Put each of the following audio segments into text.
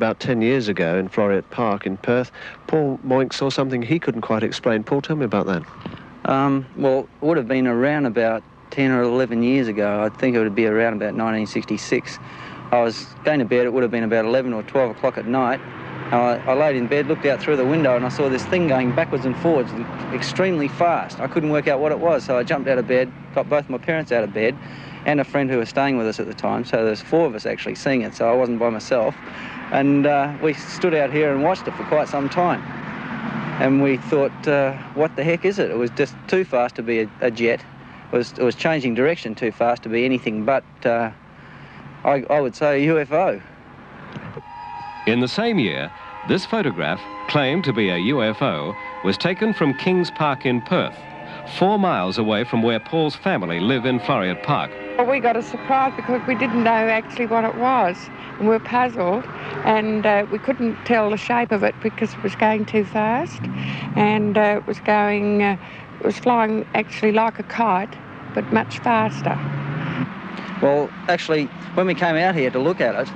about 10 years ago in Floreat Park in Perth, Paul Moink saw something he couldn't quite explain. Paul, tell me about that. Well, it would have been around about 10 or 11 years ago. I think it would be around about 1966. I was going to bed. It would have been about 11 or 12 o'clock at night. I laid in bed, looked out through the window, and I saw this thing going backwards and forwards extremely fast. I couldn't work out what it was, so I jumped out of bed, got both my parents out of bed, and a friend who was staying with us at the time. So there's 4 of us actually seeing it, so I wasn't by myself. And we stood out here and watched it for quite some time. And we thought, what the heck is it? It was just too fast to be a jet. It was changing direction too fast to be anything but, I would say, a UFO. In the same year, this photograph, claimed to be a UFO, was taken from Kings Park in Perth, 4 miles away from where Paul's family live in Floreat Park. Well, we got a surprise because we didn't know actually what it was, and we were puzzled, and we couldn't tell the shape of it because it was going too fast, and it was flying actually like a kite, but much faster. Well, actually, when we came out here to look at it,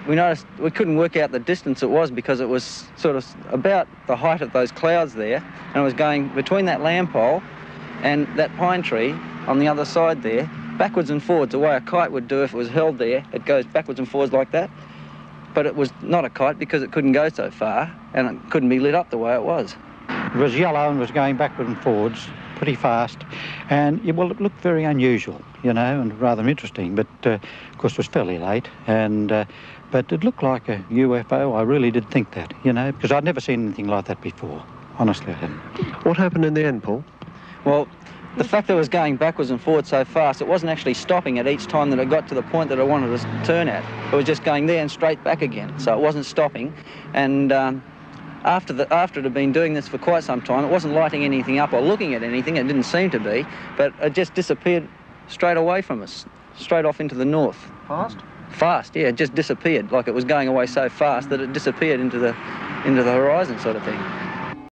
we noticed we couldn't work out the distance it was because it was sort of about the height of those clouds there, and it was going between that lamp pole and that pine tree on the other side there, backwards and forwards, the way a kite would do if it was held there. It goes backwards and forwards like that, but it was not a kite because it couldn't go so far and it couldn't be lit up the way it was. It was yellow and was going backwards and forwards pretty fast, and well, it looked very unusual, you know, and rather interesting, but of course it was fairly late, and but it looked like a UFO. I really did think that, you know, because I'd never seen anything like that before. Honestly, I hadn't. What happened in the end, Paul? Well, the fact that it was going backwards and forwards so fast, it wasn't actually stopping at each time that it got to the point that I wanted to turn at. It was just going there and straight back again, so it wasn't stopping. And after it had been doing this for quite some time, it wasn't lighting anything up or looking at anything, it didn't seem to be, but it just disappeared straight away from us, straight off into the north. Fast? Fast, yeah, it just disappeared, like it was going away so fast that it disappeared into the horizon sort of thing.